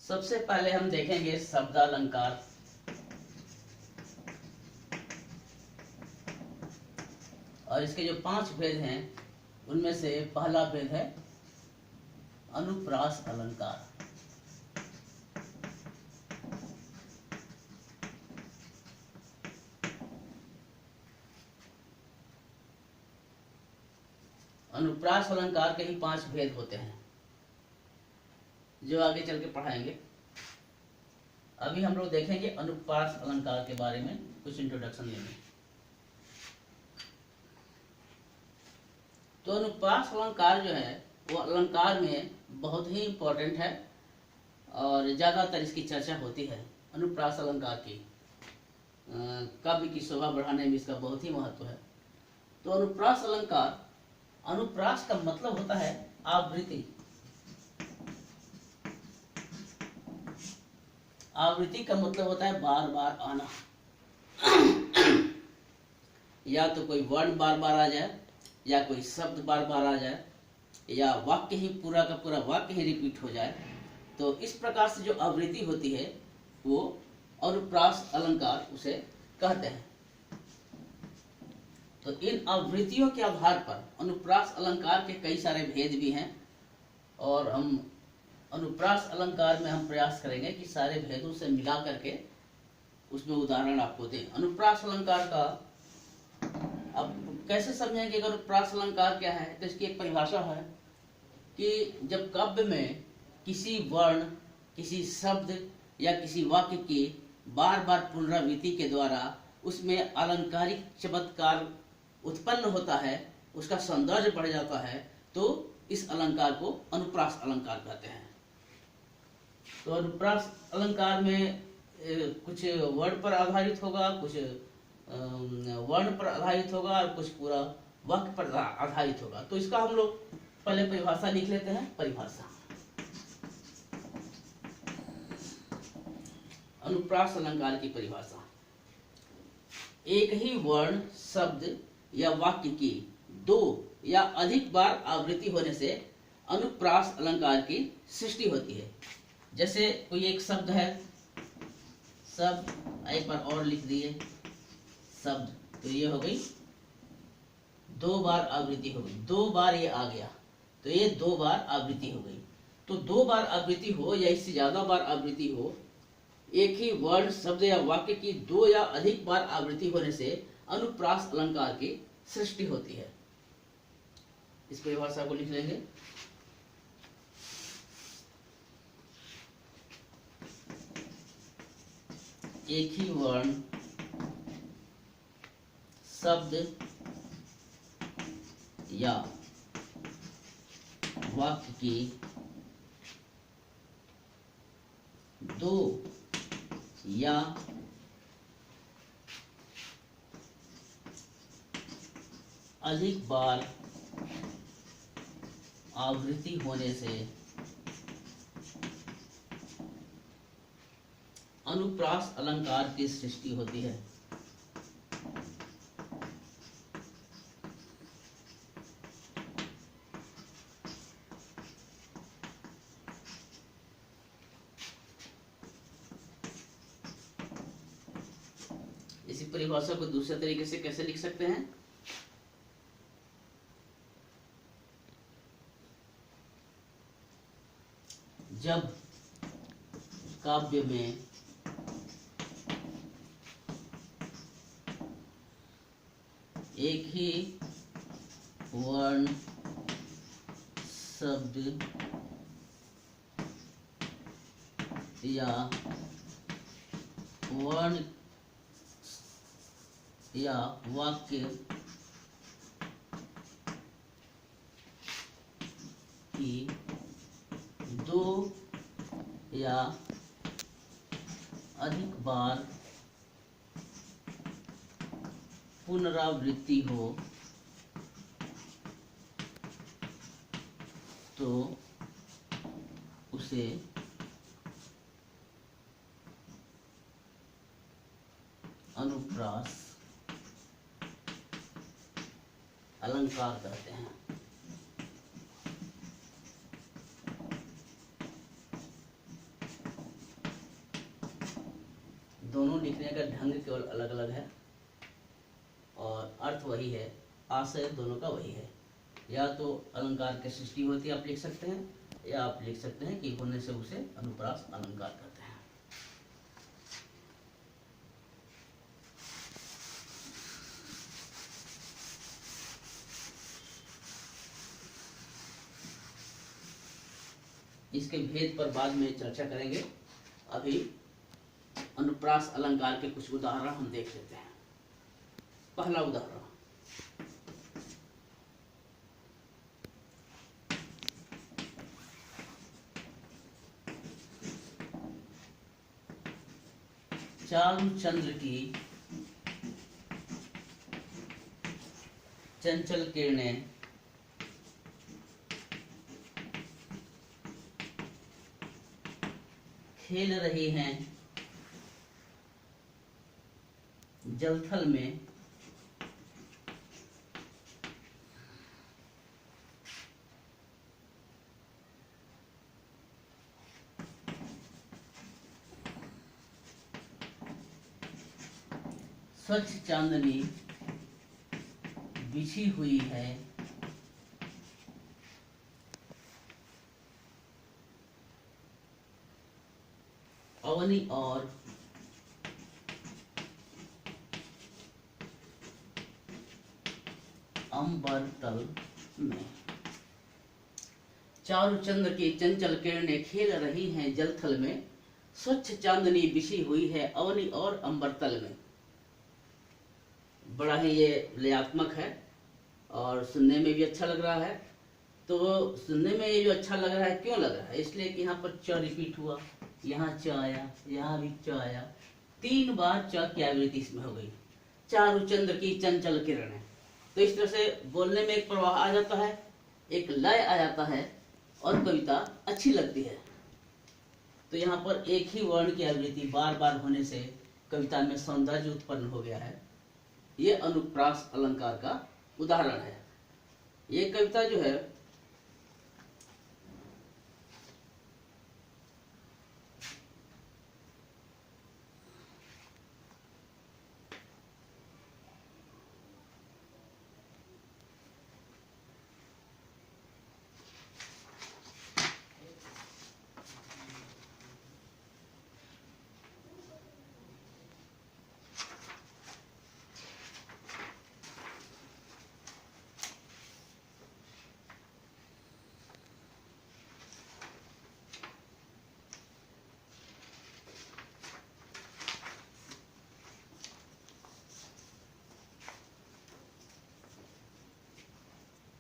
सबसे पहले हम देखेंगे शब्दालंकार। और इसके जो 5 भेद हैं उनमें से पहला भेद है अनुप्रास अलंकार। अनुप्रास अलंकार के ही 5 भेद होते हैं जो आगे चल के पढ़ाएंगे। अभी हम लोग देखेंगे अनुप्रास अलंकार के बारे में कुछ इंट्रोडक्शन लेंगे। तो अनुप्रास अलंकार जो है वो अलंकार में बहुत ही इम्पोर्टेंट है और ज़्यादातर इसकी चर्चा होती है। अनुप्रास अलंकार की काव्य की शोभा बढ़ाने में इसका बहुत ही महत्व है। तो अनुप्रास अलंकार, अनुप्रास का मतलब होता है आवृत्ति। आवृत्ति का मतलब होता है बार बार आना। या तो कोई वर्ण बार बार आ जाए, या कोई शब्द बार बार आ जाए, या वाक्य ही पूरा का पूरा वाक्य ही रिपीट हो जाए। तो इस प्रकार से जो आवृत्ति होती है वो अनुप्रास अलंकार उसे कहते हैं। तो इन आवृत्तियों के आधार पर अनुप्रास अलंकार के कई सारे भेद भी हैं और हम अनुप्रास अलंकार में हम प्रयास करेंगे कि सारे भेदों से मिला करके उसमें उदाहरण आपको दें। अनुप्रास अलंकार का अब कैसे समझेंगे कि अनुप्रास अलंकार क्या है? तो इसकी एक परिभाषा है कि जब काव्य में किसी वर्ण, किसी शब्द या किसी वाक्य की बार बार पुनरावृत्ति के द्वारा उसमें अलंकारिक चमत्कार उत्पन्न होता है, उसका सौंदर्य बढ़ जाता है, तो इस अलंकार को अनुप्रास अलंकार कहते हैं। तो अनुप्रास अलंकार में कुछ वर्ण पर आधारित होगा, कुछ वर्ण पर आधारित होगा और कुछ पूरा वाक्य पर आधारित होगा। तो इसका हम लोग पहले परिभाषा लिख लेते हैं। परिभाषा, अनुप्रास अलंकार की परिभाषा: एक ही वर्ण, शब्द या वाक्य की 2 या अधिक बार आवृत्ति होने से अनुप्रास अलंकार की सृष्टि होती है। जैसे कोई एक शब्द है, शब्द एक बार और लिख दिए शब्द, तो ये हो गई 2 बार आवृत्ति हो गई। 2 बार ये आ गया तो ये 2 बार आवृत्ति हो गई। तो 2 बार आवृत्ति हो या इससे ज्यादा बार आवृत्ति हो, एक ही वर्ण, शब्द या वाक्य की 2 या अधिक बार आवृत्ति होने से अनुप्रास अलंकार की सृष्टि होती है। इस परिभाषा को लिख लेंगे। एक ही वर्ण, शब्द या वाक्य की 2 या अधिक बार आवृत्ति होने से अनुप्रास अलंकार की सृष्टि होती है। इसी परिभाषा को दूसरे तरीके से कैसे लिख सकते हैं? जब काव्य में एक ही वर्ण, शब्द या वर्ण या वाक्य की 2 या अधिक बार पुनरावृत्ति हो तो उसे अनुप्रास अलंकार कहते हैं। दोनों लिखने का ढंग केवल अलग अलग है और अर्थ वही है, आशय दोनों का वही है। या तो अलंकार की सृष्टि होती है आप लिख सकते हैं, या आप लिख सकते हैं कि होने से उसे अनुप्रास अलंकार कहते हैं। इसके भेद पर बाद में चर्चा करेंगे। अभी अनुप्रास अलंकार के कुछ उदाहरण हम देख लेते हैं। पहला उदाहरण, चारु चंद्र की चंचल किरणें खेल रही हैं जलथल में, स्वच्छ चांदनी बिछी हुई है अवनी और अंबर तल में। चारु चंद्र की चंचल किरणें खेल रही हैं जलथल में, स्वच्छ चांदनी बिछी हुई है अवनी और अंबर तल में। बड़ा ही ये लयात्मक है और सुनने में भी अच्छा लग रहा है। तो सुनने में ये जो अच्छा लग रहा है, क्यों लग रहा है? इसलिए कि यहाँ पर च रिपीट हुआ, यहाँ च आया, यहाँ भी च आया, 3 बार च की आवृत्ति इसमें हो गई। चारु चंद्र की चंचल किरणें, तो इस तरह से बोलने में एक प्रवाह आ जाता है, एक लय आ जाता है और कविता अच्छी लगती है। तो यहाँ पर एक ही वर्ण की आवृत्ति बार बार होने से कविता में सौंदर्य उत्पन्न हो गया है। ये अनुप्रास अलंकार का उदाहरण है। ये कविता जो है